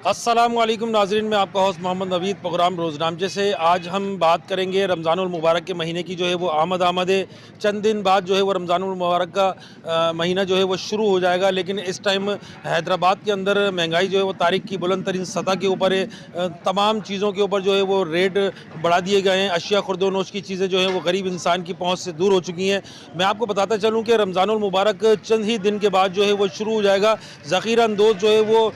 अस्सलाम वालेकुम नाज़रीन, मैं आपका होस्ट मोहम्मद नवीद। प्रोग्राम रोज़नामचे से आज हम बात करेंगे रमज़ानुल मुबारक के महीने की। जो है वो आमद है। चंद दिन बाद जो है वो रमज़ानुल मुबारक का महीना जो है वो शुरू हो जाएगा। लेकिन इस टाइम हैदराबाद के अंदर महंगाई जो है वो तारीख की बुलंद तरीन सतह के ऊपर है। तमाम चीज़ों के ऊपर जो है वो रेट बढ़ा दिए गए हैं। अशिया खुर्दोनोश की चीज़ें जो है वो गरीब इंसान की पहुँच से दूर हो चुकी हैं। मैं आपको बताता चलूँ कि रमज़ानुल मुबारक चंद ही दिन के बाद जो है वो शुरू हो जाएगा। ज़ख़ीरा अंदोज़ जो है वो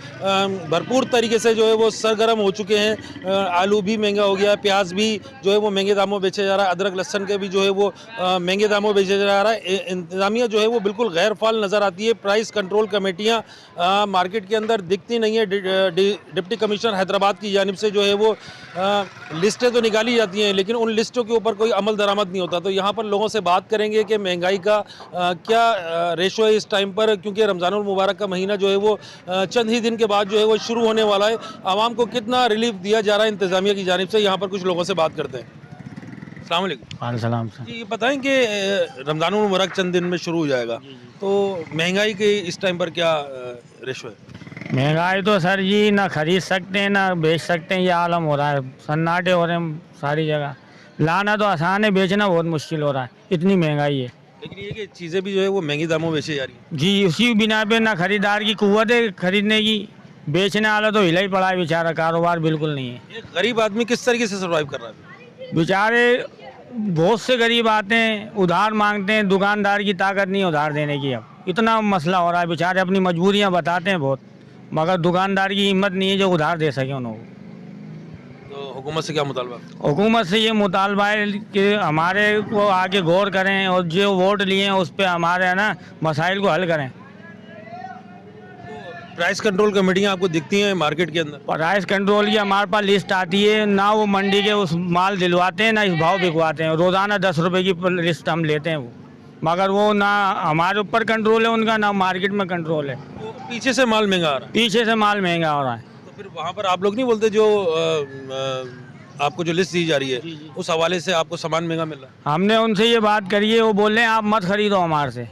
भरपूर तरीके से जो है वो सरगर्म हो चुके हैं। आलू भी महंगा हो गया है, प्याज भी जो है वो महंगे दामों बेचे जा रहा है, अदरक लहसन के भी जो है वो महंगे दामों बेचे जा रहा है। इंतज़ामिया जो है वो बिल्कुल गैर फाल नज़र आती है। प्राइस कंट्रोल कमेटियाँ मार्केट के अंदर दिखती नहीं है। डिप्टी कमिश्नर हैदराबाद की जानिब से जो है वो लिस्टें तो निकाली जाती हैं, लेकिन उन लिस्टों के ऊपर कोई अमल दरामद नहीं होता। तो यहाँ पर लोगों से बात करेंगे कि महंगाई का क्या रेशो है इस टाइम पर, क्योंकि रमज़ानुल मुबारक का महीना जो है वो चंद ही दिन के बाद जो है वो शुरू होने वाला है। आवाम को कितना रिलीफ दिया जा रहा है इंतज़ामिया की जानिब से, यहाँ पर कुछ लोगों से बात करते हैं। अस्सलाम वालेकुम। सलाम सर। जी, ये बताएं कि रमज़ानुल मुबारक चंद दिन में शुरू हो जाएगा, तो महंगाई के इस टाइम पर क्या रेशो है? महंगाई तो सर जी ना खरीद सकते हैं ना बेच सकते हैं, ये आलम हो रहा है। सन्नाटे हो रहे हैं सारी जगह। लाना तो आसान है, बेचना बहुत मुश्किल हो रहा है, इतनी महंगाई है। लेकिन ये कि चीज़ें भी जो है वो महंगी दामों बेची जा रही हैं। जी, उसी बिना पे ना खरीदार की कुव्वत है खरीदने की, बेचने वाला तो हिला ही पड़ा है बेचारा, कारोबार बिल्कुल नहीं है। ये गरीब आदमी किस तरीके से सर्वाइव कर रहा है? बेचारे बहुत से गरीब आते हैं, उधार मांगते हैं, दुकानदार की ताकत नहीं है उधार देने की। अब इतना मसला हो रहा है, बेचारे अपनी मजबूरियां बताते हैं बहुत, मगर दुकानदार की हिम्मत नहीं है जो उधार दे सके उनको। तो हुकूमत से क्या मुतालबा? हुकूमत से ये मुतालबा है कि हमारे को आगे गौर करें और जो वोट लिए हैं उस पर हमारे है ना मसाइल को हल करें। प्राइस कंट्रोल कमेटियाँ आपको दिखती हैं मार्केट के अंदर? प्राइस कंट्रोल की हमारे पास लिस्ट आती है ना, वो मंडी के उस माल दिलवाते हैं ना इस भाव बिकवाते हैं। रोज़ाना 10 रुपए की लिस्ट हम लेते हैं वो, मगर वो ना हमारे ऊपर कंट्रोल है उनका, ना मार्केट में कंट्रोल है। तो पीछे से माल महंगा आ रहा है। पीछे से माल महंगा हो रहा है। तो फिर वहाँ पर आप लोग नहीं बोलते जो आपको जो लिस्ट दी जा रही है उस हवाले से आपको सामान महंगा मिल रहा है? हमने उनसे ये बात करी है, वो बोल रहे हैं आप मत खरीदो हमारे से,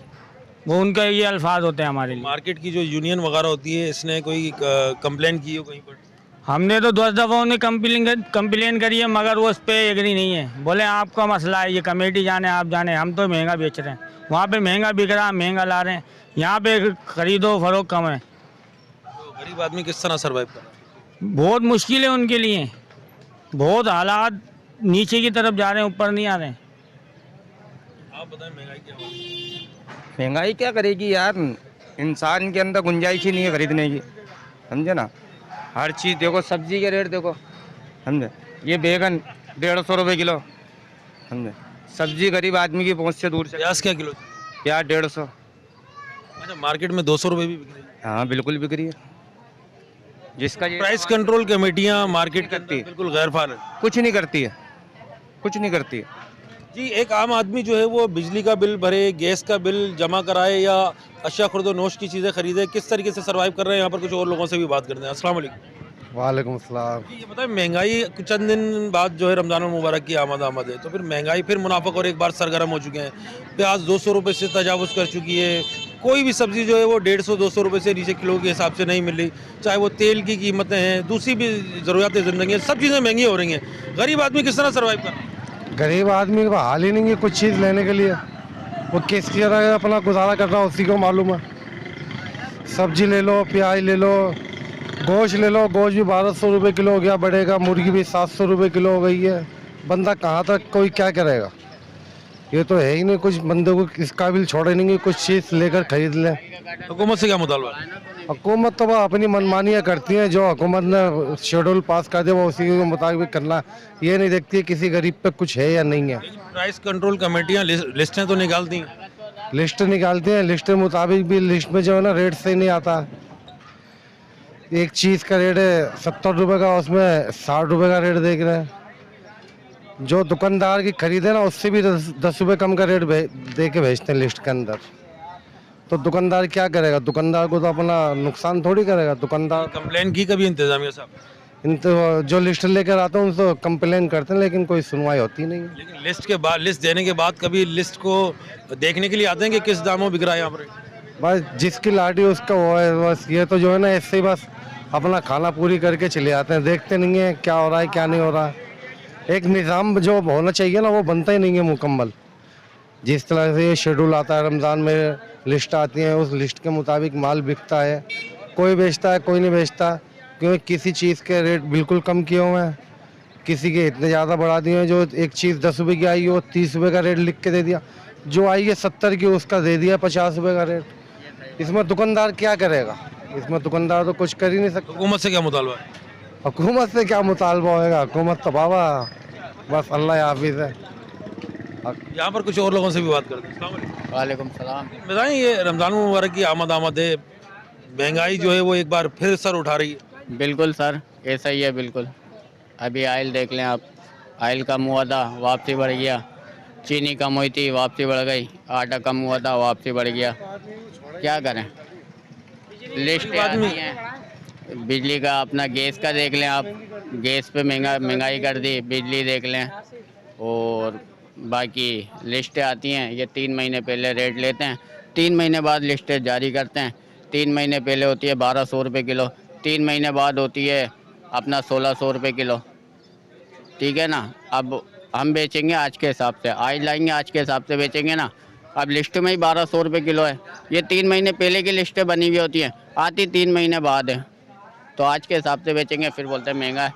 वो उनका ये अल्फाज होते हैं हमारे लिए। मार्केट की जो यूनियन वगैरह होती है, इसने कोई कंप्लेंट की हो कहीं पर? हमने तो 10 दफ़ा उन्हें कंप्लेन करी है, मगर वो उस पर एग्री नहीं है। बोले आपका मसला है, ये कमेटी जाने आप जाने, हम तो महंगा बेच रहे हैं। वहाँ पे महंगा बिक रहा है, महंगा ला रहे हैं, यहाँ पे खरीदो फरोख कम है। तो गरीब आदमी किस तरह सर्वाइव कर रहा है? बहुत मुश्किल है उनके लिए, बहुत हालात नीचे की तरफ जा रहे हैं, ऊपर नहीं आ रहे हैं। आप बताएं महंगाई क्या है? महंगाई क्या करेगी यार, इंसान के अंदर गुंजाइश ही नहीं है खरीदने की, समझे ना। हर चीज़ देखो, सब्जी के रेट देखो, समझे। ये बैगन 150 रुपये किलो, समझे। सब्जी गरीब आदमी की पहुंच से दूर से। प्याज क्या किलो? प्याज 150। अच्छा, मार्केट में 200 रुपये भी बिक रही है। हाँ बिल्कुल बिक रही है। जिसका ये प्राइस कंट्रोल कमेटियाँ मार्केट के करती अंदर है। बिल्कुल गैर फार है। कुछ नहीं करती है, कुछ नहीं करती है। जी, एक आम आदमी जो है वो बिजली का बिल भरे, गैस का बिल जमा कराए या अशिया खुर्दोनोश की चीज़ें खरीदे, किस तरीके से सर्वाइव कर रहे हैं? यहाँ पर कुछ और लोगों से भी बात करते हैं। अस्सलाम वालेकुम। वालेकुम सलाम। जी, ये बताएं महंगाई चंद दिन बाद जो है रमज़ान मुबारक की आमद है, तो फिर महंगाई फिर मुनाफा और एक बार सरगर्म हो चुके हैं। प्याज 200 रुपये से तजावुज़ कर चुकी है। कोई भी सब्ज़ी जो है वो 150-200 रुपये से नीचे किलो के हिसाब से नहीं मिल रही। चाहे वो तेल की कीमतें हैं, दूसरी भी ज़रूरियात ज़िंदगी है, सब चीज़ें महंगी हो रही हैं। गरीब आदमी किस तरह सर्वाइव कर रहा है? गरीब आदमी का हाल ही नहीं है कुछ चीज़ लेने के लिए। वो किस तरह अपना गुजारा कर रहा है उसी को मालूम है। सब्जी ले लो, प्याज ले लो, गोश्त ले लो, गोश्त भी 1200 रुपये किलो हो गया बढ़ेगा, मुर्गी भी 700 रुपये किलो हो गई है। बंदा कहाँ तक कोई क्या करेगा? ये तो है ही नहीं, कुछ बंदे को इस काबिल छोड़े नहीं कि कुछ चीज़ लेकर खरीद लें। हुकूमत से क्या मुतालबा है? हुकूमत तो वह अपनी मनमानियाँ करती हैं, जो हुकूमत ने शेड्यूल पास कर दे वो उसी के मुताबिक करना। ये नहीं देखती है किसी गरीब पे कुछ है या नहीं है। प्राइस कंट्रोल कमेटियाँ लिस्टें तो निकालती हैं। लिस्ट निकालते हैं, लिस्ट के मुताबिक भी लिस्ट में जो है ना रेट सही नहीं आता। एक चीज़ का रेट है 70 रुपये का, उसमें 60 रुपये का रेट देख रहे हैं। जो दुकानदार की खरीदे ना उससे भी 10 रुपये कम का रेट दे के भेजते हैं लिस्ट के अंदर। तो दुकानदार क्या करेगा? दुकानदार को तो अपना नुकसान थोड़ी करेगा दुकानदार। कंप्लेन की कभी इंतजामिया साहब? इन तो जो लिस्ट लेकर आते हैं उनको कंप्लेन करते हैं, लेकिन कोई सुनवाई होती नहीं है। लेकिन लिस्ट देने के बाद कभी लिस्ट को देखने के लिए आते हैं कि किस दामों बिक रहा है यहाँ पर? बस जिसकी लाठी उसका वो है। बस ये तो जो है ना ऐसे ही बस अपना खाना पूरी करके चले आते हैं, देखते नहीं है क्या हो रहा है क्या नहीं हो रहा है। एक निज़ाम जो होना चाहिए ना वो बनता ही नहीं है मुकम्मल। जिस तरह से शेड्यूल आता है रमज़ान में, लिस्ट आती है, उस लिस्ट के मुताबिक माल बिकता है। कोई बेचता है कोई नहीं बेचता, क्योंकि किसी चीज़ के रेट बिल्कुल कम किए हुए हैं, किसी के इतने ज़्यादा बढ़ा दिए हैं। जो एक चीज़ 10 रुपये की आई है वो 30 रुपये का रेट लिख के दे दिया, जो आई है 70 की उसका दे दिया 50 रुपये का रेट। इसमें दुकानदार क्या करेगा? इसमें दुकानदार तो कुछ कर ही नहीं सकता। हुकूमत से क्या मुतालबा है? हुकूमत से क्या मुतालबा होएगा? हुकूमत तो बाबा बस अल्लाह हाफिज़ है। यहाँ पर कुछ और लोगों से भी बात करते हैं। अस्सलाम वालेकुम। वालेकुम सलाम। बताएं, ये रमज़ान मुबारक की आमद है, महंगाई जो है वो एक बार फिर सर उठा रही है। बिल्कुल सर, ऐसा ही है बिल्कुल। अभी आयल देख लें आप, आयल कम हुआ था वापसी बढ़ गया, चीनी कम हुई थी वापसी बढ़ गई, आटा कम हुआ था वापसी बढ़ गया। क्या करें, लिस्ट आती हैं। बिजली का अपना गैस का देख लें आप, गैस पे महंगाई कर दी, बिजली देख लें। और बाकी लिस्टें आती हैं, ये 3 महीने पहले रेट लेते हैं, 3 महीने बाद लिस्टें जारी करते हैं। 3 महीने पहले होती है 1200 रुपये किलो, 3 महीने बाद होती है अपना 1600 रुपये किलो। ठीक है ना। अब हम बेचेंगे आज के हिसाब से, आज लाएंगे आज के हिसाब से बेचेंगे ना। अब लिस्ट में ही 1200 रुपये किलो है। ये 3 महीने पहले की लिस्टें बनी हुई होती हैं, आती 3 महीने बाद है, तो आज के हिसाब से बेचेंगे, फिर बोलते हैं महंगा है।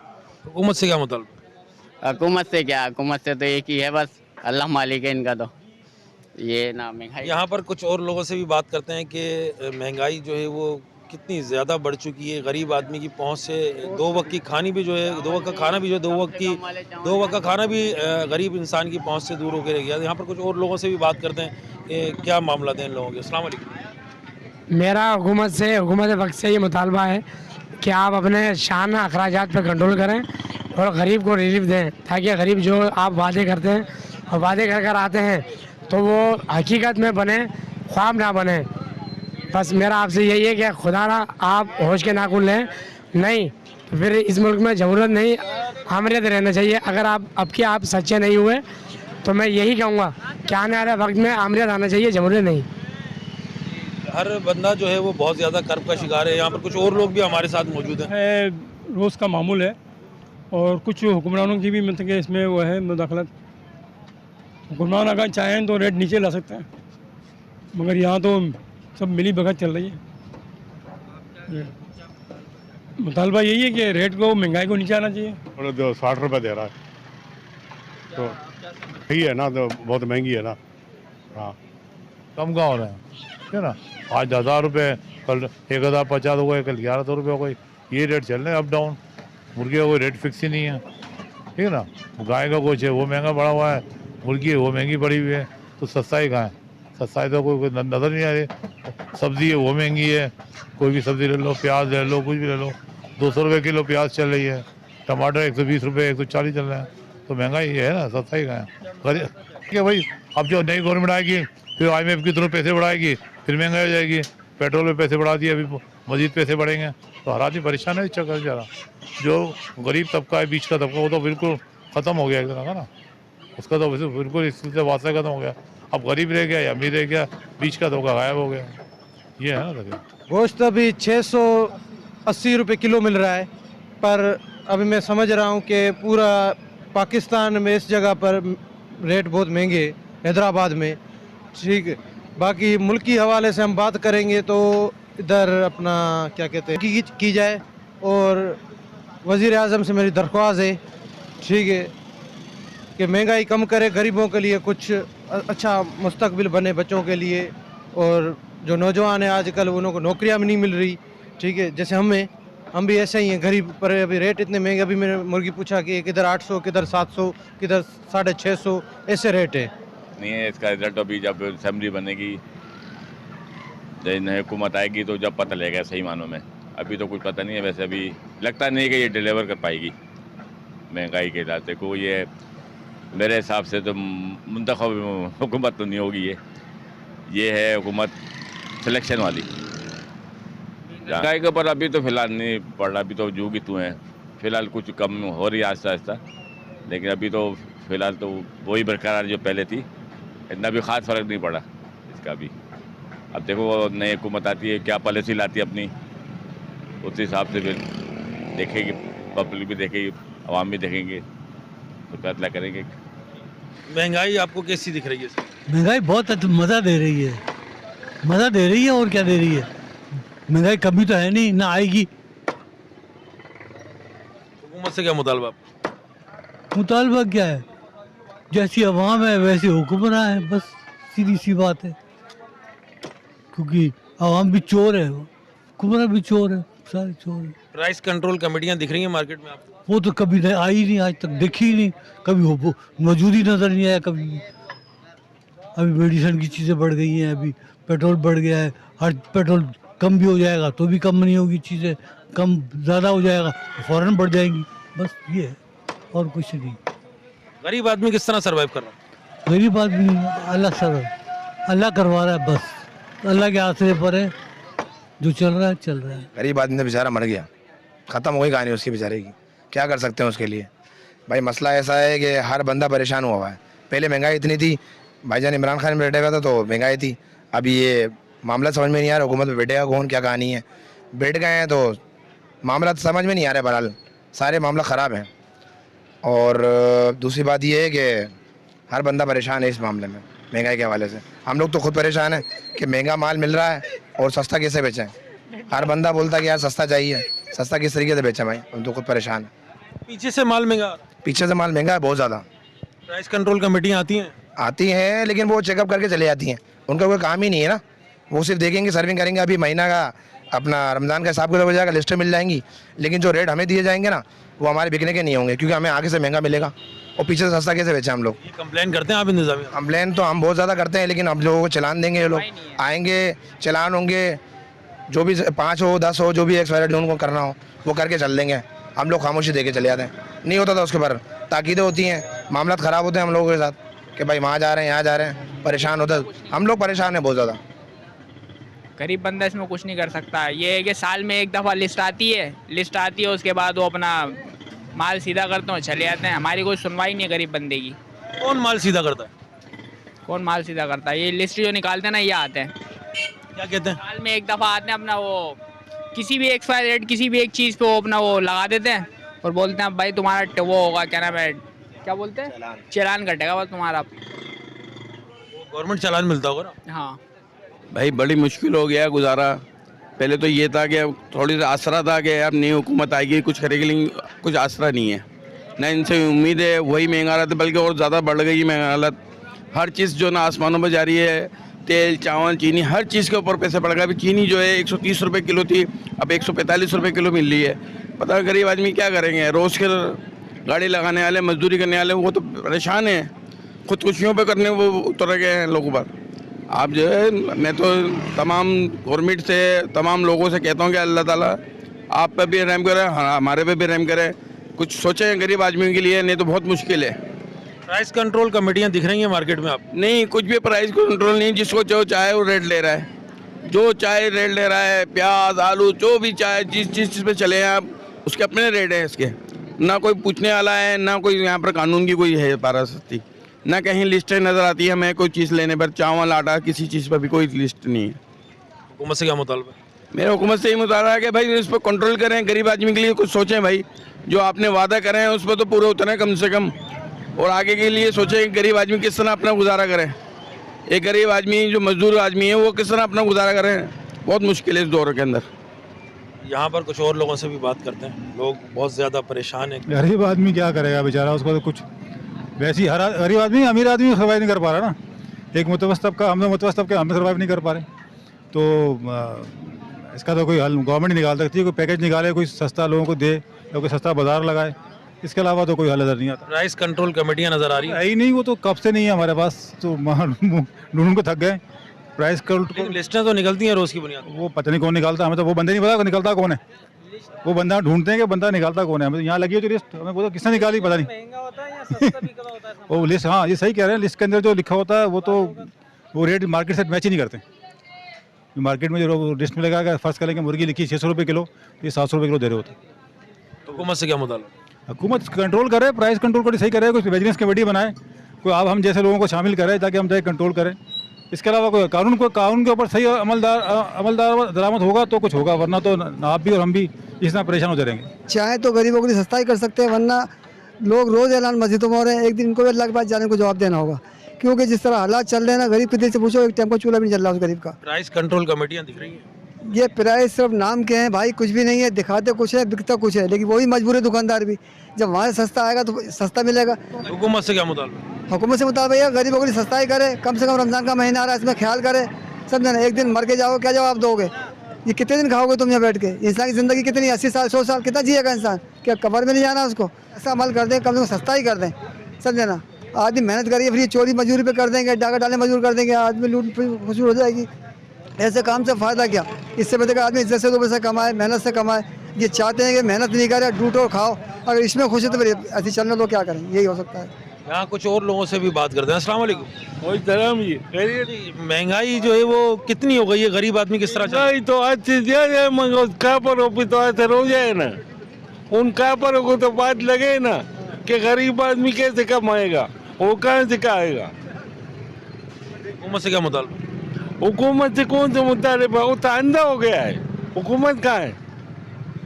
हुकूमत से क्या मुतालबा? हुकूमत से क्या, हुकूमत से तो एक ही है, बस अल्लाह मालिक है इनका। तो ये ना महंगाई। यहाँ पर कुछ और लोगों से भी बात करते हैं कि महंगाई जो है वो कितनी ज़्यादा बढ़ चुकी है। गरीब आदमी की पहुँच से 2 वक्त की खानी भी जो है, 2 वक्त का खाना भी जो है, 2 वक्त का खाना भी गरीब इंसान की पहुँच से दूर होकर रह गया। यहाँ पर कुछ और लोगों से भी बात करते हैं कि क्या मामला है इन लोगों के। अस्सलाम वालेकुम। मेरा हुकूमत से, हुकूमत वक्त से ये मुतालबा है कि आप अपने शान अखराजात पर कंट्रोल करें और गरीब को रिलीफ दें, ताकि गरीब जो आप वादे करते हैं और वादे कर कर आते हैं तो वो हकीकत में बने, ख्वाब ना बने। बस मेरा आपसे यही है कि खुदा ना आप होश के नाखून लें, नहीं तो फिर इस मुल्क में जमहूरियत नहीं, आमरीत रहना चाहिए। अगर आप सच्चे नहीं हुए तो मैं यही कहूँगा कि आने वाले वक्त में आमरीत आना चाहिए, जमहूरियत नहीं। हर बंदा जो है वो बहुत ज़्यादा कर्ब का शिकार है। यहाँ पर कुछ और लोग भी हमारे साथ मौजूद हैं। रोज़ का मामूल है और कुछ हुक्मरानों की भी मतलब कि इसमें वो है मुदाखलत। हुक्मरान अगर चाहें तो रेट नीचे ला सकते हैं, मगर यहाँ तो सब मिली भगत चल रही है। मुतालबा यही है कि रेट को, महंगाई को नीचे आना चाहिए। और 60 रुपये दे रहा है तो सही है ना, तो बहुत महंगी है ना। हाँ, कम का हो रहा है, है ना। आज 1000 रुपये, कल 1050 हो गए, कल 1100 रुपये हो गए, ये रेट चल रहे हैं अप डाउन। मुर्गी का कोई रेट फिक्स ही नहीं है, ठीक है ना। गाय का कुछ है वो महंगा बढ़ा हुआ है, मुर्गी है वो महंगी पड़ी हुई है, तो सस्ताई कहाँ है? सस्ताई तो कोई नज़र नहीं आ रही। सब्ज़ी है वो महंगी है, कोई भी सब्ज़ी ले लो, प्याज ले लो, कुछ भी ले लो, 200 रुपये किलो प्याज चल रही है, टमाटर 120 रुपये 140 चल रहे हैं, तो महंगाई है ना, सस्ताई कहाँ है? गरीब क्या भाई, अब जो नई गवर्नमेंट आएगी फिर IMF की तरफ पैसे बढ़ाएगी, फिर महंगाई हो जाएगी। पेट्रोल में पैसे बढ़ा दिए, अभी मजीद पैसे बढ़ेंगे, तो हर आदमी परेशान है इस चक्कर से। ज़रा जो गरीब तबका है, बीच का तबका, वो तो बिल्कुल ख़त्म हो गया एक तरह का ना, उसका तो बिल्कुल इससे वास्ता ख़त्म हो गया। अब गरीब रह गया या अमीर रह गया, बीच का तबका गायब हो गया। ये है ना तकलीफ। गोश्त अभी 680 रुपये किलो मिल रहा है, पर अभी मैं समझ रहा हूँ कि पूरा पाकिस्तान में इस जगह पर रेट बहुत महंगे, हैदराबाद में। ठीक है, बाकी मुल्क की हवाले से हम बात करेंगे तो इधर अपना क्या कहते हैं की जाए, और वज़ीर आज़म से मेरी दरख्वास्त है, ठीक है, कि महंगाई कम करे, गरीबों के लिए कुछ अच्छा मुस्तकबिल बने बच्चों के लिए। और जो नौजवान है आजकल उनको नौकरियां भी नहीं मिल रही, ठीक है, जैसे हम भी ऐसे ही हैं गरीब, पर अभी रेट इतने महंगे। अभी मैंने मुर्गी पूछा कि किधर 800, किधर 700, किधर 650, ऐसे रेट है। नहीं है इसका रिजल्ट अभी जब असेंबली बनेगी, जब नई हुकूमत आएगी तो जब पता लगेगा सही मानों में। अभी तो कुछ पता नहीं है। वैसे अभी लगता नहीं है कि ये डिलीवर कर पाएगी महंगाई के हिसाब से। को ये मेरे हिसाब से तो मुंतखब हुकूमत तो नहीं होगी, ये है हुकूमत सिलेक्शन वाली। महंगाई के ऊपर अभी तो फ़िलहाल नहीं पड़ रहा, अभी तो जू की तू है, फ़िलहाल कुछ कम हो रही है आहिस्ता आहिस्ता, लेकिन अभी तो फ़िलहाल तो वही बरकरार जो पहले थी, इतना भी ख़ास फ़र्क नहीं पड़ा इसका भी। अब देखो वो नई हुकूमत आती है क्या पॉलिसी लाती है अपनी, उस हिसाब से फिर देखेगी, पब्लिक भी देखेगी, आवाम भी देखेंगे, तो फैसला करेंगे। महंगाई आपको कैसी दिख रही है सर? महंगाई बहुत मज़ा दे रही है, मज़ा दे रही है और क्या दे रही है। महंगाई कमी तो है नहीं, ना आएगी। हुकूमत से क्या मुतालबा? मुतालबा क्या है, जैसी अवाम है वैसे हुक्मरान है, बस सीधी सी बात है। क्योंकि अवाम भी चोर है, हुक्मरान भी चोर है, सारे चोर है। प्राइस कंट्रोल कमेटियां दिख रही हैं मार्केट में आपको? वो तो कभी आई नहीं, आज तक देखी ही नहीं, कभी वो मौजूद ही नज़र नहीं आया कभी। अभी मेडिसिन की चीज़ें बढ़ गई हैं, अभी पेट्रोल बढ़ गया है, हर पेट्रोल कम भी हो जाएगा तो भी कम नहीं होगी, चीज़ें कम ज़्यादा हो जाएगा तो फ़ौरन बढ़ जाएंगी, बस ये है और कुछ नहीं। गरीब आदमी किस तरह सर्वाइव कर रहा है? गरीब आदमी अल्लाह करवा रहा है, बस अल्लाह के आसरे पर है, जो चल रहा है चल रहा है। गरीब आदमी तो बेचारा मर गया, ख़त्म हो गई कहानी उसकी बेचारे की, क्या कर सकते हैं उसके लिए। भाई मसला ऐसा है कि हर बंदा परेशान हुआ है। पहले महंगाई इतनी थी, भाईजान इमरान खान में बैठा हुआ था तो महंगाई थी, अभी ये मामला समझ में नहीं आ रहा, हुकूमत में बैठेगा कौन, क्या कहानी है। बैठ गए हैं तो मामला तो समझ में नहीं आ रहा है, बहरहाल सारे मामला ख़राब हैं। और दूसरी बात ये है कि हर बंदा परेशान है इस मामले में, महंगाई के हवाले से। हम लोग तो खुद परेशान हैं कि महंगा माल मिल रहा है और सस्ता कैसे बेचें। हर बंदा बोलता है कि यार सस्ता चाहिए, सस्ता किस तरीके से बेचें भाई, हम तो खुद परेशान हैं। पीछे से माल महंगा? पीछे से माल महंगा है बहुत ज़्यादा। प्राइस कंट्रोल कमेटियां आती हैं लेकिन वो चेकअप करके चले जाती हैं, उनका कोई काम ही नहीं है ना। वो सिर्फ देखेंगे, सर्विंग करेंगे, अभी महीना का अपना रमज़ान का हिसाब किताब हो जाएगा, लिस्टें मिल जाएंगी, लेकिन जो रेट हमें दिए जाएंगे ना वो हमारे बिकने के नहीं होंगे, क्योंकि हमें आगे से महंगा मिलेगा और पीछे से सस्ता कैसे बेचें हम लोग। ये कंप्लेन करते हैं आप इंतजामिया? कंप्लेन तो हम बहुत ज़्यादा करते हैं, लेकिन अब लोगों को चलान देंगे, ये लोग आएंगे, चलान होंगे, जो भी 5 हो 10 हो, जो भी एक्सपायरी उनको करना हो वो करके चल देंगे। हम लोग खामोशी दे के चले जाते हैं, नहीं होता था उसके पर ताकीदें होती हैं, मामला ख़राब होते हैं हम लोगों के साथ कि भाई वहाँ जा रहे हैं यहाँ जा रहे हैं, परेशान होता है। हम लोग परेशान हैं बहुत ज़्यादा। गरीब बंदा इसमें कुछ नहीं कर सकता। ये है कि साल में एक दफ़ा लिस्ट आती है, उसके बाद वो अपना माल सीधा करते हैं, चले जाते हैं। हमारी कोई सुनवाई नहीं है गरीब बंदे की। कौन माल सीधा करता है? कौन माल सीधा करता है? ये लिस्ट जो निकालते हैं ना, ये आते हैं। क्या कहते हैं? साल में एक दफ़ा आते हैं, अपना वो किसी भी एक्सपायर डेट किसी भी एक चीज़ पे वो अपना वो लगा देते हैं और बोलते हैं भाई तुम्हारा वो होगा, क्या नाम है, क्या बोलते हैं, चालान कटेगा बस तुम्हारा। गवर्नमेंट चालान मिलता होगा ना? हाँ भाई बड़ी मुश्किल हो गया गुजारा। पहले तो ये था कि थोड़ी सा आसरा था कि यार नई हुकूमत आएगी कुछ करेगी, लेकिन कुछ आसरा नहीं है ना, इनसे उम्मीद है वही महंगा रहा था, बल्कि और ज़्यादा बढ़ गई महंगा हालत। हर चीज़ जो ना आसमानों पर जा रही है, तेल चावल चीनी हर चीज़ के ऊपर पैसे बढ़ गए। अभी चीनी जो है 130 रुपये किलो थी, अब 145 रुपये किलो मिल रही है। पता है गरीब आदमी क्या करेंगे, रोज़ के गाड़ी लगाने वाले, मजदूरी करने वाले, वो तो परेशान हैं, खुदकुशियों पे करने वो उतर गए हैं लोगों पर। आप जो है, मैं तो तमाम गवर्नमेंट से, तमाम लोगों से कहता हूँ कि अल्लाह ताला आप पे भी रहम करे, हमारे पे भी रहम करे, कुछ सोचें गरीब आदमी के लिए, नहीं तो बहुत मुश्किल है। प्राइस कंट्रोल कमेटियां दिख रही हैं मार्केट में आप? नहीं, कुछ भी प्राइस कंट्रोल नहीं, जिसको जो चाहे वो रेट ले रहा है, जो चाहे रेट ले रहा है। प्याज आलू जो भी चाहे, जिस चीज़ पे चले हैं आप, उसके अपने रेट हैं इसके, ना कोई पूछने वाला है, ना कोई यहाँ पर कानून की कोई है पारासती, ना कहीं लिस्टें नज़र आती है हमें कोई चीज़ लेने पर, चावल आटा किसी चीज़ पर भी कोई लिस्ट नहीं है। हुकूमत से क्या मुतालबा? मेरा हुकूमत से ही मुतालबा है कि भाई इस पर कंट्रोल करें, गरीब आदमी के लिए कुछ सोचें भाई, जो आपने वादा करें उस पर तो पूरे उतरें कम से कम, और आगे के लिए सोचें कि गरीब आदमी किस तरह अपना गुजारा करें। एक गरीब आदमी जो मजदूर आदमी है वो किस तरह अपना गुजारा करें, बहुत मुश्किल है इस दौर के अंदर। यहाँ पर कुछ और लोगों से भी बात करते हैं, लोग बहुत ज़्यादा परेशान हैं। गरीब आदमी क्या करेगा बेचारा, उसको तो कुछ वैसे ही हर गरीब आदमी अमीर आदमी सर्वाइव नहीं कर पा रहा ना। एक मुतवस्सित तबका, हम सर्वाइव नहीं कर पा रहे, तो इसका तो कोई हल गवर्नमेंट निकाल सकती है, कोई पैकेज निकाले, कोई सस्ता लोगों को दे या कोई सस्ता बाजार लगाए, इसके अलावा तो कोई हल नज़र नहीं आता। प्राइस कंट्रोल कमेटियां नज़र आ रही है ही नहीं, वो तो कब से नहीं है हमारे पास, तो ढूंढ को थक गए। प्राइस कंट्रोल लिस्टें तो निकलती हैं रोज़ की बुनियाद, वो पता नहीं कौन निकालता, हमें तो वो बंदे नहीं पता निकलता कौन है, वो बंदा ढूंढते हैं कि बंदा निकालता कौन है। हमें यहाँ लगी है जो लिस्ट, हमें वो तो किसने निकाली पता नहीं। वो लिस्ट, हाँ ये सही कह रहे हैं, लिस्ट के अंदर जो लिखा होता है वो तो वो रेट मार्केट से मैच ही नहीं करते। मार्केट में जो लिस्ट में लगा फर्ज करें कि मुर्गी लिखी 600 रुपये किलो, ये 700 रुपये किलो दे रहे होते। तो हुकूमत से क्या मुतालबा? हुकूमत कंट्रोल करे, प्राइस कंट्रोल को सही करे, कुछ विजिलेंस कमेटी बनाए, कोई आप हम जैसे लोगों को शामिल करें ताकि हम जाए कंट्रोल करें। इसके अलावा कोई कानून के ऊपर सही अमलदार दरामद होगा तो कुछ होगा, वरना तो आप भी और हम भी इस तरह परेशान होते रहेंगे। चाहे तो गरीबों के लिए सस्ता ही कर सकते हैं, वरना लोग रोज़ ऐलान मस्जिदों में हो रहे हैं, एक दिन इनको भी अल्लाह के पास जाने को जवाब देना होगा, क्योंकि जिस तरह हालात चल रहे हैं ना, गरीब के दिल से पूछो, एक टाइम का चूल्हा भी नहीं चल रहा उस गरीब का। प्राइस कंट्रोल कमेटियाँ दिख रही हैं। ये प्राइस सिर्फ नाम के हैं भाई, कुछ भी नहीं है, दिखाते कुछ है बिकता कुछ है, लेकिन वही मजबूर है दुकानदार भी, जब वहाँ से सस्ता आएगा तो सस्ता मिलेगा। हुकूमत से क्या मुतालबा? हुकूमत से मुताबिक भैया गरीबों के लिए सस्ता ही करे, कम से कम रमज़ान का महीना आ रहा है, इसमें ख्याल करे, समझे ना। एक दिन मर के जाओ, क्या जवाब दोगे? ये कितने दिन खाओगे तुम यहाँ बैठ के? इंसान की ज़िंदगी कितनी, 80 साल 100 साल कितना जिएगा इंसान? क्या कब्र में नहीं जाना उसको? ऐसा अमल कर दें, कम से कम सस्ता ही कर दें, समझे ना। आदमी मेहनत करिए, फिर चोरी मजदूरी पे कर देंगे, डाका डाले मजदूर कर देंगे, आदमी लूट खुशी हो जाएगी। ऐसे काम से फ़ायदा क्या? इससे बेहतर आदमी इज्जत से 2 पैसे कमाए, मेहनत से कमाए। ये चाहते हैं कि मेहनत नहीं करे, लूटो खाओ, अगर इसमें खुश है तो फिर ऐसे चलना तो क्या करें, यही हो सकता है। यहाँ कुछ और लोगों से भी बात करते हैं। अस्सलाम वालेकुम। महंगाई जो है वो कितनी हो गई है, गरीब आदमी किस तरह महंगाई तो आज से ज्यादा है, कहाँ पर हो तो असर हो जाए ना, उन कहाँ पर को तो बात लगे ना कि गरीब आदमी कैसे कमाएगा, वो कहाँ से खाएगा। हुकूमत से क्या मुतालबा? हुकूमत से कौन सा मुतालबा, वो तो अंधा हो गया है। हुकूमत कहाँ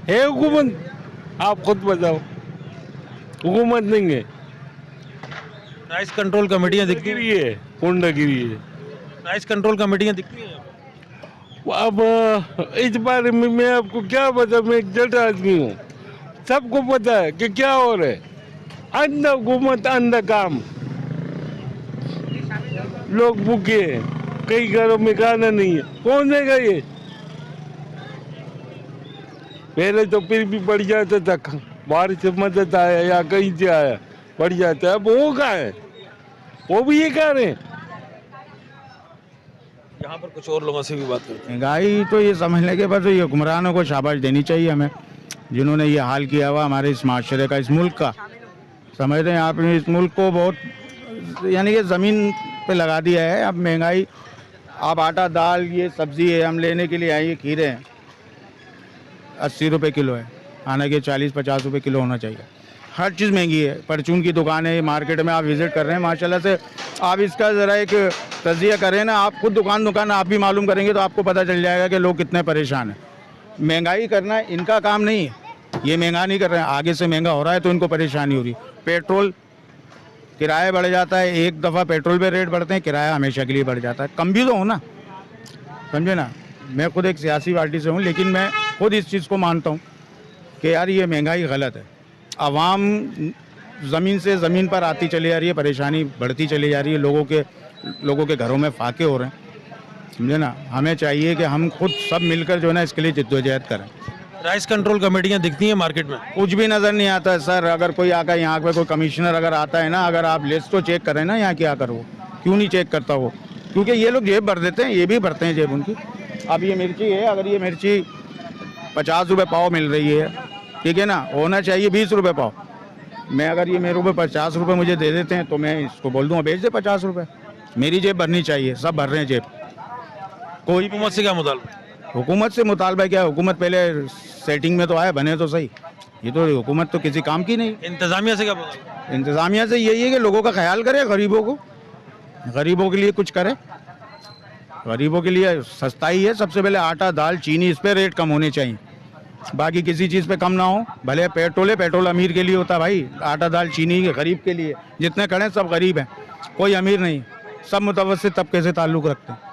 है हुकूमत? आप खुद बताओ, हुकूमत नहीं है। प्राइस कंट्रोल कमेटियाँ दिखती है, गुंडागिरी है। प्राइस कंट्रोल कमेटियाँ दिखती हैं। अब इस बारे में मैं आपको क्या बताऊं, मैं एक जट आदमी हूँ, सबको पता है कि क्या हो रहा है। अंधा हुकूमत, अंधा काम, लोग भूखे हैं, कई घरों में खाना नहीं है, कौन देगा ये? पहले तो फिर भी बढ़ जाता था, बाहर से मदद आया या कहीं से आया बढ़ जाता है, अब वो कहाँ है? वो भी ये कह रहे हैं। यहाँ पर कुछ और लोगों से भी बात करते हैं। महंगाई तो ये समझने के बाद ये हुक्मरानों को शाबाश देनी चाहिए हमें, जिन्होंने ये हाल किया हुआ हमारे इस माशरे का, इस मुल्क का। समझते हैं आप, इस मुल्क को बहुत यानी कि ज़मीन पे लगा दिया है। अब महंगाई, आप आटा दाल ये सब्ज़ी है, हम लेने के लिए आए, ये खीरे हैं 80 रुपये किलो है, हालांकि 40-50 रुपये किलो होना चाहिए। हर चीज़ महंगी है। परचून की दुकान है, मार्केट में आप विज़िट कर रहे हैं, माशाल्लाह से आप इसका ज़रा एक तजिया करें ना, आप खुद दुकान आप भी मालूम करेंगे तो आपको पता चल जाएगा कि लोग कितने परेशान हैं। महंगाई करना इनका काम नहीं है, ये महंगा नहीं कर रहे हैं, आगे से महंगा हो रहा है तो इनको परेशानी हो रही। पेट्रोल किराया बढ़ जाता है, एक दफ़ा पेट्रोल पे रेट बढ़ते हैं, किराया हमेशा के लिए बढ़ जाता है। कम भी तो हो ना, समझे ना। मैं खुद एक सियासी पार्टी से हूँ, लेकिन मैं खुद इस चीज़ को मानता हूँ कि यार ये महंगाई गलत है। आवाम ज़मीन से ज़मीन पर आती चली जा रही है, परेशानी बढ़ती चली जा रही है, लोगों के घरों में फाके हो रहे हैं, समझे ना। हमें चाहिए कि हम खुद सब मिलकर जो है ना इसके लिए जद्दोजहद करें। प्राइस कंट्रोल कमेटियाँ दिखती हैं मार्केट में? कुछ भी नज़र नहीं आता सर। अगर कोई आकर यहाँ पे कोई कमिश्नर अगर आता है ना, अगर आप लिस्ट तो चेक करें ना, यहाँ क्या कर वो क्यों नहीं चेक करता वो? क्योंकि ये लोग जेब भर देते हैं, ये भी भरते हैं जेब उनकी। अब ये मिर्ची है, अगर ये मिर्ची 50 रुपये पाव मिल रही है, ठीक है ना, होना चाहिए 20 रुपये पाव। मैं अगर ये मेरे ऊपर 50 रुपये मुझे दे देते हैं तो मैं इसको बोल दूँगा बेच दे 50 रुपये। मेरी जेब भरनी चाहिए, सब भर रहे हैं जेब। कोई हुकूमत से क्या मुतालबा? हुकूमत से मुतालबा क्या? हुकूमत पहले सेटिंग में तो आए, बने तो सही। ये तो हुकूमत तो किसी काम की नहीं। इंतज़ामिया से क्या मुतालबा? इंतज़ामिया से यही है कि लोगों का ख्याल करे, गरीबों के लिए कुछ करे। गरीबों के लिए सस्ताई है, सबसे पहले आटा दाल चीनी, इस पर रेट कम होने चाहिए, बाकी किसी चीज़ पे कम ना हो। भले पेट्रोल है, पेट्रोल अमीर के लिए होता है भाई, आटा दाल चीनी गरीब के लिए। जितने खड़े सब गरीब हैं, कोई अमीर नहीं, सब मुतवस्सित तबके से ताल्लुक़ रखते हैं।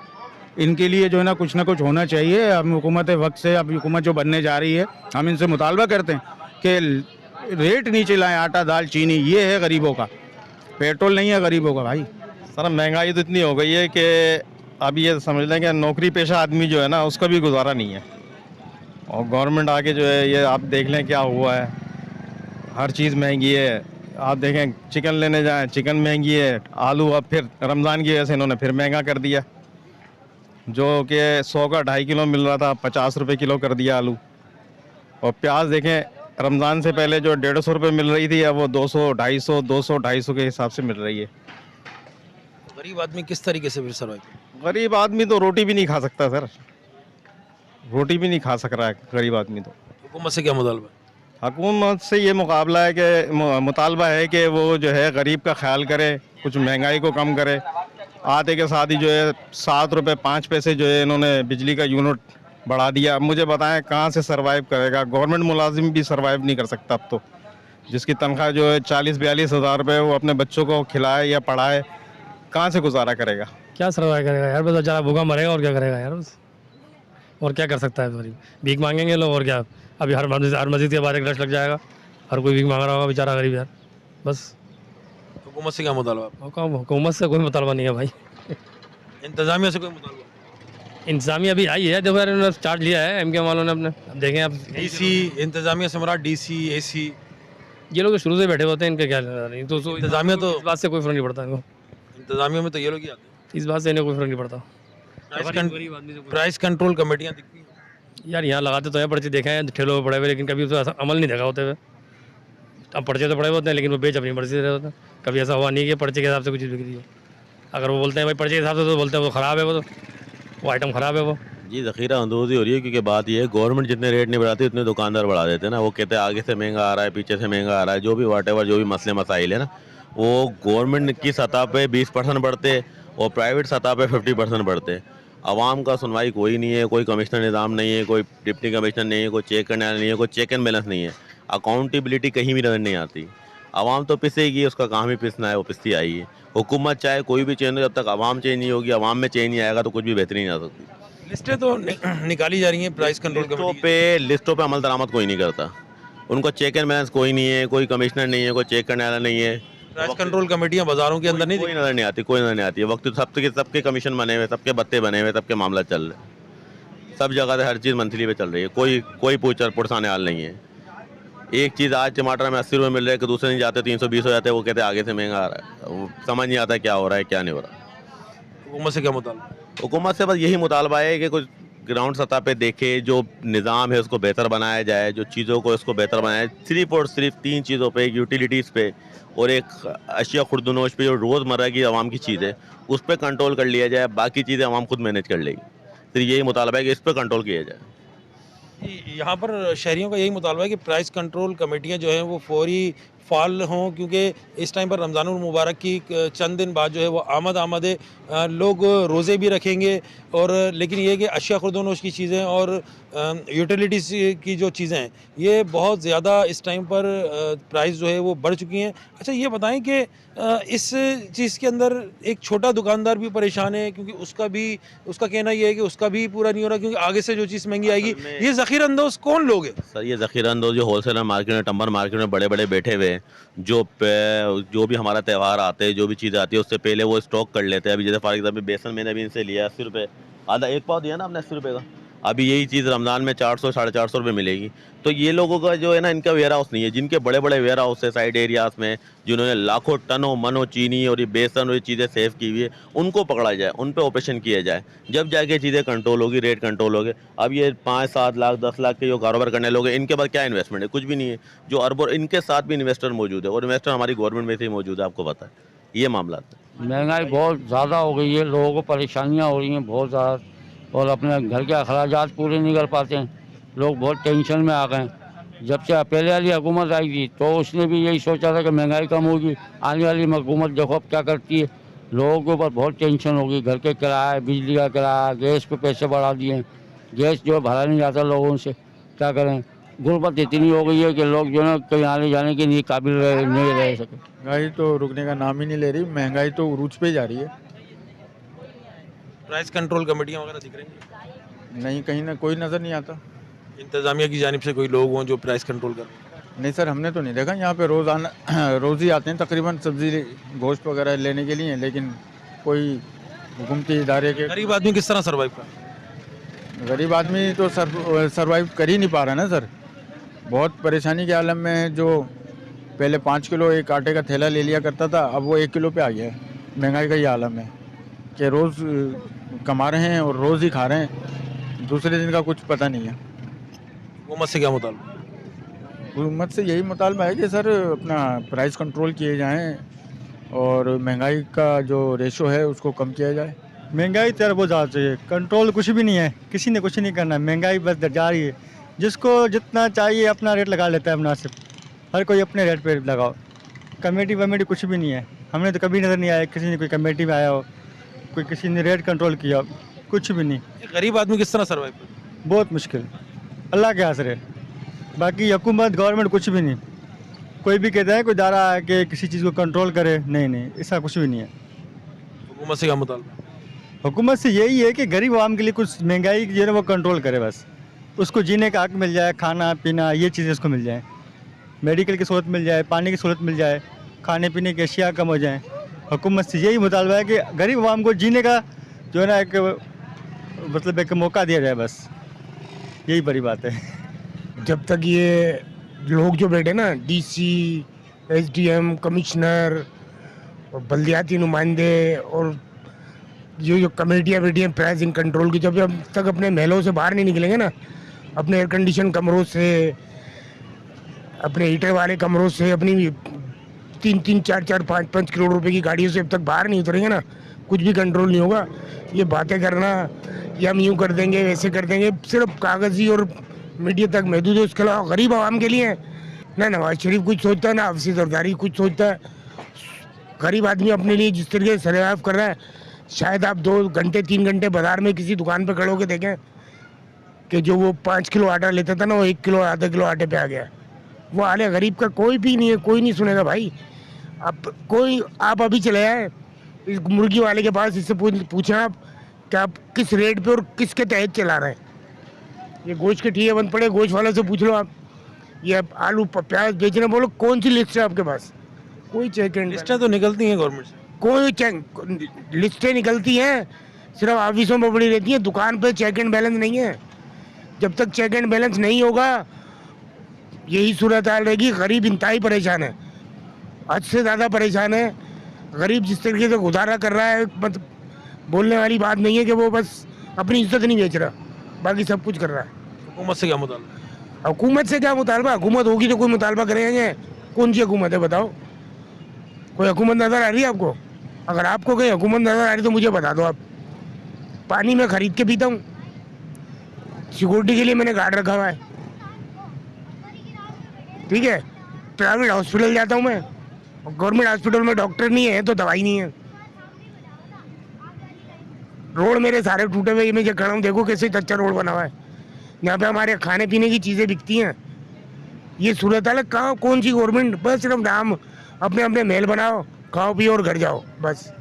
इनके लिए जो है ना कुछ होना चाहिए। अब हुकूमत वक्त से, अब हुकूमत जो बनने जा रही है, हम इनसे मुतालबा करते हैं कि रेट नीचे लाएँ, आटा दाल चीनी। ये है गरीबों का, पेट्रोल नहीं है गरीबों का भाई। सर महंगाई तो इतनी हो गई है कि अब ये समझ लें कि नौकरी पेशा आदमी जो है ना उसका भी गुजारा नहीं है। और गवर्नमेंट आके जो है ये आप देख लें क्या हुआ है, हर चीज़ महंगी है। आप देखें चिकन लेने जाएं, चिकन महंगी है। आलू अब फिर रमज़ान की वजह से इन्होंने फिर महंगा कर दिया, जो कि 100 का 2.5 किलो मिल रहा था 50 रुपये किलो कर दिया आलू। और प्याज देखें रमज़ान से पहले जो 150 रुपये मिल रही थी, अब वो 200, 250 के हिसाब से मिल रही है। गरीब आदमी किस तरीके से फिर सर्वाइव? गरीब आदमी तो रोटी भी नहीं खा सकता सर, रोटी भी नहीं खा सक रहा है गरीब आदमी तो। हुकूमत से क्या मुतालबा? हुकूमत से ये मुकाबला है कि मुतालबा है कि वो जो है गरीब का ख्याल करे, कुछ महंगाई को कम करे। आते के साथ ही जो है 7 रुपये 5 पैसे जो है इन्होंने बिजली का यूनिट बढ़ा दिया। अब मुझे बताएं कहाँ से सरवाइव करेगा? गवर्नमेंट मुलाजिम भी सरवाइव नहीं कर सकता अब तो, जिसकी तनख्वाह जो है 40-42 हज़ार रुपये, वो अपने बच्चों को खिलाए या पढ़ाए, कहाँ से गुजारा करेगा? क्या सर्वाइव करेगा यार? बस बेचारा भूखा मरेगा और क्या करेगा यार? बस और क्या कर सकता है? गरीब भीख मांगेंगे लोग और क्या? अभी हर मस्जिद के बाद एक रश लग जाएगा, हर कोई भीख मांग रहा होगा बेचारा गरीब यार। बस हुकूमत से क्या मुतालबा? हुकूमत से कोई मुतालबा नहीं है भाई। इंतजामिया से कोई मुतालबा? इंतजामिया अभी आई है, देखो यार इन्होंने चार्ज लिया है एमके वालों ने अपने। अब देखें आप डीसी इंतजामिया से मरा डीसी एसी, ये लोग शुरू से बैठे होते हैं, इनके क्या नहीं तो इंतजामिया तो इस बात से कोई फर्क नहीं पड़ता इनको। इंतजामिया में तो ये लोग ही आते हैं, इस बात से इन्हें कोई फर्क नहीं पड़ता। प्राइस कंट्रोल कमेटियाँ दिखती हैं यार, यहाँ लगाते तो हैं पर्चे, देखे हैं ठेलों पे पड़े हुए, लेकिन कभी उसका अमल नहीं देखा होते हुए। अब पर्चे तो पड़े होते हैं लेकिन वो बेच अपनी मर्जी दे रहे होते हैं। कभी ऐसा हुआ नहीं कि पर्चे के हिसाब से कुछ बिक रही हो। अगर वो बोलते हैं भाई पर्चे के हिसाब से, तो बोलते हैं वो ख़राब है, वो आइटम ख़राब है वो। जी ज़ख़ीरा अंदोज़ी हो रही है, क्योंकि बात ये है गवर्नमेंट जितने रेट नहीं बढ़ाती उतने दुकानदार बढ़ा देते हैं ना। वो कहते हैं आगे से महंगा आ रहा है, पीछे से महंगा आ रहा है, जो भी वाटेवर जो भी मसले मसाइल है ना, वो गवर्नमेंट की सतह पे 20% बढ़ते और प्राइवेट सतह पे 50% बढ़ते। आवाम का सुनवाई कोई नहीं है, कोई कमिश्नर निज़ाम नहीं है, कोई डिप्टी कमिश्नर नहीं है, कोई चेक करने वाला नहीं है, कोई चेक एंड बैलेंस नहीं है, अकाउंटेबिलिटी कहीं भी नज़र नहीं आती। आवाम तो पिसेगी, उसका काम ही पिसना है, वो पिसती आई है। हुकूमत चाहे कोई भी चेंज हो, जब तक आवाम चेंज नहीं होगी, आवाम में चेंज नहीं आएगा तो कुछ भी बेहतरी नहीं आ सकती। लिस्टें तो निकाली जा रही हैं प्राइस कंट्रोल लिस्टों पे अमल दरामद कोई नहीं करता, उनको चेक एंड बैलेंस कोई नहीं है, कोई कमिश्नर नहीं है, कोई चेक करने वाला नहीं है। प्राइस कंट्रोल कमेटियाँ बाजारों के अंदर नहीं, कोई नज़र नहीं आती, कोई नज़र नहीं आती है। वक्त सबके कमीशन बने हुए, सबके बत्ते बने हुए, सबके मामला चल रहे, सब जगह से हर चीज़ मंथली पे चल रही है, कोई पुरसाने हाल नहीं है। एक चीज़ आज टमाटर में 80 रुपये मिल रहा है कि दूसरे दिन जाते 320 हो जाते हैं, वो कहते हैं आगे से महंगा आ रहा है। वो समझ नहीं आता क्या हो रहा है क्या नहीं हो रहा। हुकूमत से क्या मुतालबा? हुकूमत से बस यही मुतालबा है कि कुछ ग्राउंड सतह पे देखे, जो निज़ाम है उसको बेहतर बनाया जाए, जो चीज़ों को इसको बेहतर बनाया जाए। सिर्फ और सिर्फ 3 चीज़ों पे, एक यूटिलिटीज़ पे और एक अशिया खुर्दनोश पे, जो रोज़मर्रा की आवाम की चीज़ है उस पर कंट्रोल कर लिया जाए, बाकी चीज़ें आवाम खुद मैनेज कर लेगी। तो यही मुतालबा है कि इस पर कंट्रोल किया जाए। यहाँ पर शहरियों का यही मुतालबा है कि प्राइस कंट्रोल कमेटियाँ जो हैं वो फौरी फ़ाल हों, क्योंकि इस टाइम पर रमज़ानुल मुबारक की चंद दिन बाद जो है वो आमद है, लोग रोज़े भी रखेंगे। और लेकिन ये कि अशिया खुर्दनोश की चीज़ें और यूटिलिटीज़ की जो चीज़ें हैं ये बहुत ज़्यादा इस टाइम पर प्राइस जो है वो बढ़ चुकी हैं। अच्छा ये बताएं कि इस चीज़ के अंदर एक छोटा दुकानदार भी परेशान है, क्योंकि उसका कहना ये है कि उसका भी पूरा नहीं हो रहा, क्योंकि आगे से जो चीज़ महंगी आएगी। ये ज़ख़ीरा अंदोज़ कौन लोग हैं सर? ये ज़ख़ीरा अंदोज़ जो होलसेलर मार्केट में, टम्बर मार्केट में बड़े बड़े बैठे हुए हैं, जो भी हमारा त्यौहार आते हैं, जो भी चीज़ आती है उससे पहले वो स्टॉक कर लेते हैं। अभी जैसे फॉर एग्जाम्पल बेसन मैंने अभी इनसे लिया 80 रुपये, आधा एक पाव दिया ना आपने 80 रुपये का, अभी यही चीज़ रमज़ान में 400-450 रुपये मिलेगी। तो ये लोगों का जो है ना, इनका वेयर हाउस नहीं है, जिनके बड़े बड़े वेयर हाउस है साइड एरियाज़ में, जिन्होंने लाखों टनों मनो चीनी और ये बेसन और ये चीज़ें सेव की हुई है, उनको पकड़ा जाए, उन पे ऑपरेशन किया जाए, जब जाके चीज़ें कंट्रोल होगी, रेट कंट्रोल होगी। अब ये 5-7 लाख 10 लाख के जो कारोबार करने लोग हैं, इनके पास क्या इन्वेस्टमेंट है? कुछ भी नहीं है। जो अरबों, इनके साथ भी इन्वेस्टर मौजूद है और इन्वेस्टर हमारी गवर्नमेंट में से ही मौजूद है, आपको पता है। ये मामला है। महंगाई बहुत ज़्यादा हो गई है, लोगों को परेशानियाँ हो रही हैं बहुत ज़्यादा, और अपने घर के अखराजात पूरे नहीं कर पाते हैं। लोग बहुत टेंशन में आ गए हैं। जब से पहले वाली हुकूमत आई थी तो उसने भी यही सोचा था कि महंगाई कम होगी, आने वाली हुकूमत देखो अब क्या करती है। लोगों के ऊपर बहुत टेंशन होगी, घर के किराए, बिजली का किराया, गैस पे पैसे बढ़ा दिए हैं, गैस जो है भरा नहीं जाता लोगों से, क्या करें। गुर्बत इतनी हो गई है कि लोग जो है कहीं आने जाने के लिए काबिल नहीं रह सके। महंगाई तो रुकने का नाम ही नहीं ले रही, महंगाई तो उरूज पे जा रही है। प्राइस कंट्रोल कमेटियाँ वगैरह दिख रही हैं? नहीं, कहीं ना कोई नज़र नहीं आता। इंतज़ामिया की जानिब से कोई लोग हों जो प्राइस कंट्रोल कर? नहीं सर, हमने तो नहीं देखा। यहाँ पे रोज़ ही आते हैं तकरीबन सब्ज़ी गोश्त वगैरह लेने के लिए, लेकिन कोई हुकूमती इदारे के। गरीब आदमी किस तरह सर्वाइव कर? गरीब आदमी तो सर्वाइव कर ही नहीं पा रहा ना सर, बहुत परेशानी के आलम में है। जो पहले 5 किलो एक आटे का थैला ले लिया करता था, अब वो 1 किलो पे आ गया है। महंगाई का ये आलम है कि रोज़ कमा रहे हैं और रोज़ ही खा रहे हैं, दूसरे दिन का कुछ पता नहीं है। हुकूमत से क्या मुतालबा? हुकूमत से यही मुतालबा है कि सर अपना प्राइस कंट्रोल किए जाएं और महंगाई का जो रेशो है उसको कम किया जाए। महंगाई तो बहुत ज़्यादा चाहिए, कंट्रोल कुछ भी नहीं है, किसी ने कुछ नहीं करना है। महंगाई बस जा रही है, जिसको जितना चाहिए अपना रेट लगा लेता है मुनासिब, हर कोई अपने रेट पे लगाओ। कमेटी वमेटी कुछ भी नहीं है, हमने तो कभी नज़र नहीं आया किसी ने कोई कमेटी में आया हो कोई किसी ने रेट कंट्रोल किया, कुछ भी नहीं। गरीब आदमी किस तरह सर्वाइव करे? बहुत मुश्किल, अल्लाह के आसरे। बाकी हुकूमत गवर्नमेंट कुछ भी नहीं। कोई भी कहता है कोई दारा है कि किसी चीज़ को कंट्रोल करे, नहीं, ऐसा कुछ भी नहीं है। हुकूमत से क्या मुतालबा? हुकूमत से यही है कि गरीब आवाम के लिए कुछ महंगाई जो है ना वो कंट्रोल करे, बस उसको जीने का हक मिल जाए, खाना पीना ये चीज़ें उसको मिल जाए, मेडिकल की सहूलत मिल जाए, पानी की सहूलत मिल जाए, खाने पीने की अशिया कम हो जाए। हुकूमत से यही मुतालबा है कि गरीब आवाम को जीने का जो है ना एक मतलब एक मौका दिया जाए, बस यही बड़ी बात है। जब तक ये लोग जो बैठे ना, डीसी, एसडीएम, कमिश्नर और बल्दियाती नुमाइंदे और जो कमेटियाँ बैठी हैं प्राइसिंग कंट्रोल की, जब तक अपने महलों से बाहर नहीं निकलेंगे ना, अपने एयर कंडीशन कमरों से, अपने हीटर वाले कमरों से, अपनी 3-3, 4-4, 5-5 करोड़ रुपए की गाड़ियों से अब तक बाहर नहीं उतरेंगे ना, कुछ भी कंट्रोल नहीं होगा। ये बातें करना या हम यूँ कर देंगे वैसे कर देंगे सिर्फ कागजी और मीडिया तक महदूद है। उसके अलावा गरीब आवाम के लिए ना नवाज शरीफ कुछ सोचता है, ना हफीज़ जरदारी कुछ सोचता है। गरीब आदमी अपने लिए जिस तरीके से सर्वाइव कर रहा है, शायद आप 2 घंटे 3 घंटे बाजार में किसी दुकान पर खड़े होकर देखें कि जो वो 5 किलो आटा लेता था ना, वो 1 किलो आधा किलो आटे पे आ गया। वो हाल है गरीब का, कोई भी नहीं है, कोई नहीं सुनेगा भाई। अब कोई आप अभी चले आए इस मुर्गी वाले के पास, इससे पूछें आप कि आप किस रेट पे और किसके तहत चला रहे हैं। ये गोश्त के ठिये बंद पड़े, गोश्त वाले से पूछ लो आप। ये आप आलू प्याज बेचने बोलो, कौन सी लिस्ट है आपके पास? कोई चेक एंड लिस्टें तो निकलती हैं गवर्नमेंट से, कोई चेक लिस्टें निकलती हैं, सिर्फ ऑफिसों में पड़ी रहती हैं, दुकान पे चेक एंड बैलेंस नहीं है। जब तक चेक एंड बैलेंस नहीं होगा यही सूरत हाल रहेगी। गरीब इंतहाई परेशान है, हद से ज़्यादा परेशान है। गरीब जिस तरीके से गुजारा कर रहा है, मतलब बोलने वाली बात नहीं है कि वो बस अपनी इज्जत नहीं बेच रहा, बाकी सब कुछ कर रहा है। हुकूमत से क्या मुतालबा? हुकूमत से क्या मुतालबा? हुकूमत होगी तो कोई मुतालबा करेंगे। कौन सी हुकूमत है बताओ? कोई हुकूमत नज़र आ रही है आपको? अगर आपको कोई हुकूमत नज़र आ रही तो मुझे बता दो। आप पानी में खरीद के पीता हूँ, सिक्योरिटी के लिए मैंने गार्ड रखा हुआ है, ठीक है। प्राइवेट हॉस्पिटल जाता हूँ मैं, गवर्नमेंट हॉस्पिटल में डॉक्टर नहीं है तो दवाई नहीं है। रोड मेरे सारे टूटे हुए, मैं जो खड़ा हूँ देखो कैसे कच्चा रोड बना हुआ है। यहाँ पे हमारे खाने पीने की चीज़ें बिकती हैं। ये सूरत हाल कहाँ, कौन सी गवर्नमेंट? बस सिर्फ नाम, अपने अपने महल बनाओ, खाओ पियो और घर जाओ, बस।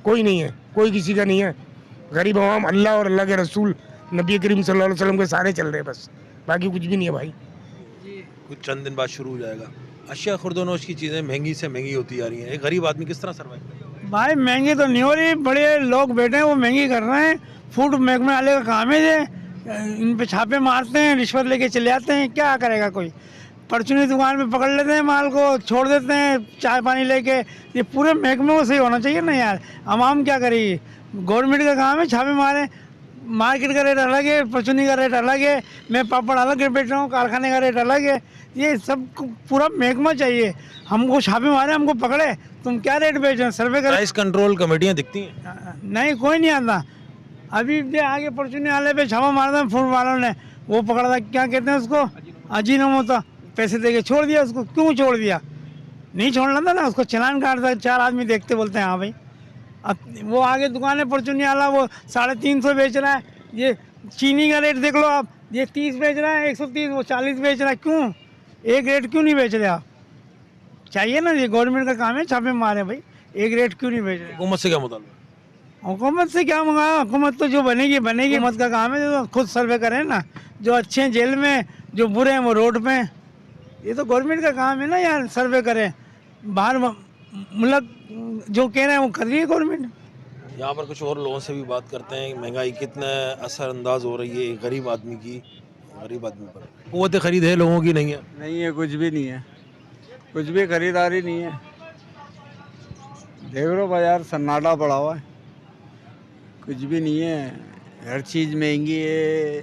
कोई नहीं है, कोई किसी का नहीं है। गरीब आवाम अल्लाह और अल्लाह के रसूल नबी करीम सल्लल्लाहु अलैहि वसल्लम के सारे चल रहे हैं, बस बाकी कुछ भी नहीं है भाई। कुछ चंद दिन बाद शुरू हो जाएगा। अशिया खुर्दोनोश की चीज़ें महंगी से महंगी होती जा रही हैं, एक गरीब आदमी किस तरह सर्वाइव करे? भाई महंगी तो नहीं हो रही, बड़े लोग बैठे हैं वो महंगी कर रहे हैं। फूड महकमे वाले का काम है ये, इन पे छापे मारते हैं, रिश्वत लेके चले जाते हैं। क्या करेगा कोई? परचूनी दुकान में पकड़ लेते हैं, माल को छोड़ देते हैं चाय पानी लेके। ये पूरे महकमे को सही होना चाहिए ना यार। आवाम क्या करेगी? गवर्नमेंट का काम है छापे मारे। मार्केट का रेट अलग है, परचूनी का रेट अलग है, मैं पापड़ अलग रेट बेच रहा हूँ, कारखाने का रेट अलग है। ये सब पूरा महकमा चाहिए। हमको छापे मारे, हमको पकड़े, तुम क्या रेट बेच रहे हो? सर्वे कर। प्राइस कंट्रोल कमेटियाँ दिखती हैं? नहीं, कोई नहीं आता। अभी आगे परचूनी वाले पे छापा मारा था फूड वालों ने, वो पकड़ा था, क्या कहते हैं उसको, अजीनोमोटो, पैसे दे के छोड़ दिया उसको। क्यों छोड़ दिया? नहीं छोड़ना था ना उसको, चलान काटता। 4 आदमी देखते बोलते हैं हाँ भाई। अब वो आगे दुकान परचूनी वाला वो 350 बेच रहा है। ये चीनी का रेट देख लो आप, ये 30 बेच रहा है, 130, वो 40 बेच रहा है। क्यों एक रेट क्यों नहीं बेच रहे आप? चाहिए ना, ये गवर्नमेंट का काम है छापे मारे भाई, एक रेट क्यों नहीं बेच रहे? हुकूमत से क्या मुतालबा? हुकूमत से क्या मंगाया? हुकूमत तो जो बनेगी बनेगी। हुकूमत का काम है जो खुद सर्वे करें ना, जो अच्छे हैं जेल में, जो बुरे हैं वो रोड पे। ये तो गवर्नमेंट का काम है ना यार, सर्वे करें। बाहर मुल्क जो कह रहे हैं वो कर रही है गवर्नमेंट। यहाँ पर कुछ और लोगों से भी बात करते हैं, महंगाई कितना असरअंदाज हो रही है एक गरीब आदमी की, गरीब आदमी पर। क़ुव्वत खरीद है लोगों की? नहीं है, नहीं है, कुछ भी नहीं है, कुछ भी खरीदारी नहीं है। देख लो बाजार सन्नाटा पड़ा हुआ है, कुछ भी नहीं है। हर चीज़ महंगी है।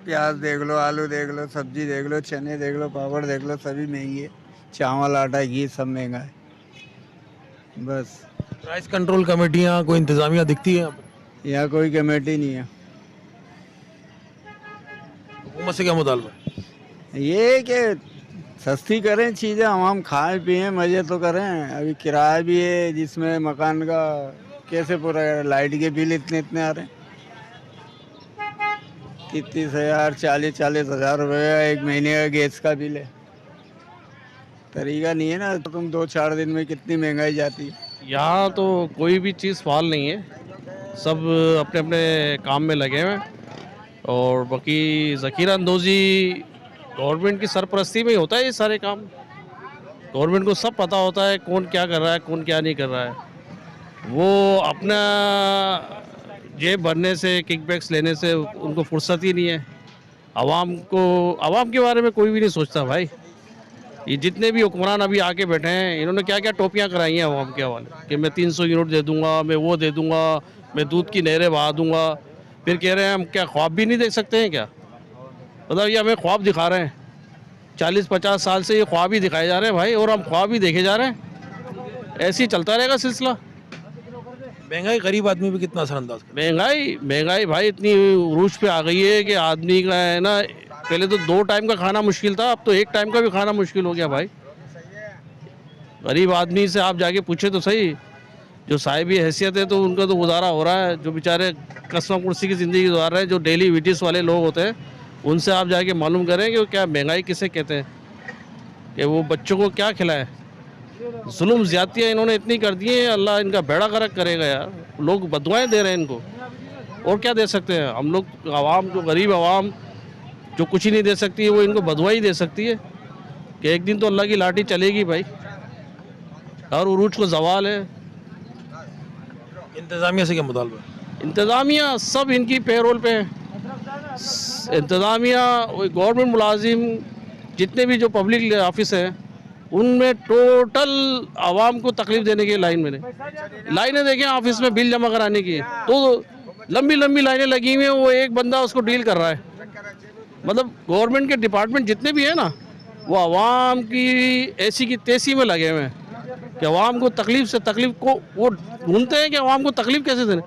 प्याज देख लो, आलू देख लो, सब्जी देख लो, चने देख लो, पापड़ देख लो, सभी महंगी है। चावल, आटा, घी सब महंगा है। बस प्राइस कंट्रोल कमेटियाँ, कोई इंतज़ामिया दिखती है यहाँ? कोई कमेटी नहीं है। हुकूमत से क्या मुतालबा? ये कि सस्ती करें चीज़ें, आवाम खाएं पिएं, मज़े तो करें। अभी किराया भी है जिसमें मकान का कैसे पूरा करें? लाइट के बिल इतने इतने आ रहे हैं, 30,000 40 हज़ार रुपये का एक महीने का गैस का बिल है। तरीका नहीं है ना, तुम 2-4 दिन में कितनी महंगाई जाती है। यहाँ तो कोई भी चीज़ फाल नहीं है, सब अपने अपने काम में लगे हुए हैं और बाकी ज़ख़ीरा अंदोज़ी गवर्नमेंट की सरपरस्ती में ही होता है ये सारे काम। गवर्नमेंट को सब पता होता है कौन क्या कर रहा है, कौन क्या नहीं कर रहा है। वो अपना जेब भरने से, किकबैक्स लेने से उनको फुर्सत ही नहीं है। आवाम के बारे में कोई भी नहीं सोचता भाई। ये जितने भी हुक्मरान अभी आके बैठे हैं, इन्होंने क्या क्या टोपियाँ कराई हैं आवाम के हवाले कि मैं 300 यूनिट दे दूंगा, मैं वो दे दूंगा, मैं दूध की नहरें बहा दूंगा। फिर कह रहे हैं हम क्या ख्वाब भी नहीं देख सकते हैं क्या? मतलब ये हमें ख्वाब दिखा रहे हैं। 40-50 साल से ये ख्वाब ही दिखाए जा रहे हैं भाई, और हम ख्वाब ही देखे जा रहे हैं। ऐसे ही चलता रहेगा सिलसिला। महंगाई गरीब आदमी पे कितना असरअंदाज कर? महंगाई भाई इतनी रूज पे आ गई है कि आदमी का है ना, पहले तो 2 टाइम का खाना मुश्किल था, अब तो 1 टाइम का भी खाना मुश्किल हो गया भाई। गरीब आदमी से आप जाके पूछे तो सही, जो साहिबी हैसियत है तो उनका तो गुजारा हो रहा है। जो बेचारे कसम कुर्सी की ज़िंदगी गुजार रहे हैं, जो डेली वेजेस वाले लोग होते हैं, उनसे आप जाके मालूम करें कि क्या महंगाई किसे कहते हैं, कि वो बच्चों को क्या खिलाए। जुल्म ज़्यादतियाँ इन्होंने इतनी कर दी हैं, अल्लाह इनका बेड़ा गर्क करेगा यार। लोग बदुआएं दे रहे हैं इनको, और क्या दे सकते हैं हम लोग? आवाम, जो गरीब आवाम जो कुछ ही नहीं दे सकती है, वो इनको बदुआ ही दे सकती है कि एक दिन तो अल्लाह की लाठी चलेगी भाई। हर उरूज को जवाल है। इंतज़ामिया से क्या मुतालबा? इंतज़ामिया सब इनकी पेरोल पे है। इंतज़ामिया, गवर्नमेंट मुलाजिम, जितने भी जो पब्लिक ऑफिस हैं, उनमें टोटल आवाम को तकलीफ देने की लाइनें देखें ऑफिस में बिल जमा कराने की, तो लंबी लंबी लाइनें लगी हुई हैं। वो एक बंदा उसको डील कर रहा है। मतलब गवर्नमेंट के डिपार्टमेंट जितने भी हैं ना, वो आवाम की ऐसी की तैसी में लगे हुए हैं कि आवाम को तकलीफ से तकलीफ को वो ढूंढते हैं कि आवाम को तकलीफ कैसे देने।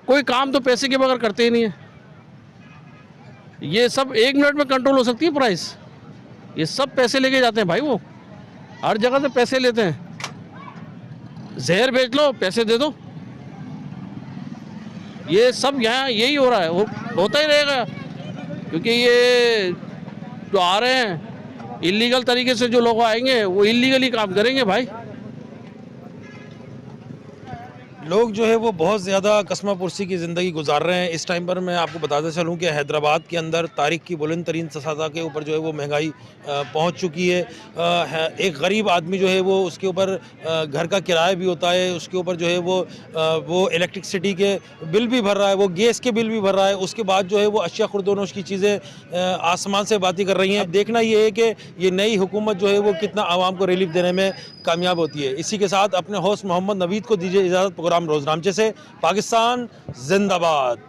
कोई काम तो पैसे के बगैर करते ही नहीं है। ये सब 1 मिनट में कंट्रोल हो सकती है प्राइस। ये सब पैसे लेके जाते हैं भाई, वो हर जगह से पैसे लेते हैं। जहर बेच लो, पैसे दे दो। ये सब यहाँ यही हो रहा है, वो होता ही रहेगा, क्योंकि ये जो आ रहे हैं इलीगल तरीके से, जो लोग आएंगे वो इलीगली काम करेंगे भाई। लोग जो है वो बहुत ज़्यादा कसमा पुरसी की ज़िंदगी गुजार रहे हैं। इस टाइम पर मैं आपको बताते चलूँ कि हैदराबाद के अंदर तारीख की बुलंद तरीन सतह के ऊपर जो है वो महंगाई पहुंच चुकी है। एक गरीब आदमी जो है वो, उसके ऊपर घर का किराया भी होता है, उसके ऊपर जो है वो इलेक्ट्रिसिटी के बिल भी भर रहा है, वो गैस के बिल भी भर रहा है। उसके बाद जो है वो अशिया खुर्दोनोश की चीज़ें आसमान से बातें कर रही हैं। देखना ये है कि ये नई हुकूमत जो है वो कितना आवाम को रिलीफ देने में कामयाब होती है। इसी के साथ अपने होस्ट मोहम्मद नवीद को दीजिए इजाज़त। प्रोग्राम रोज़नामचे से। पाकिस्तान जिंदाबाद।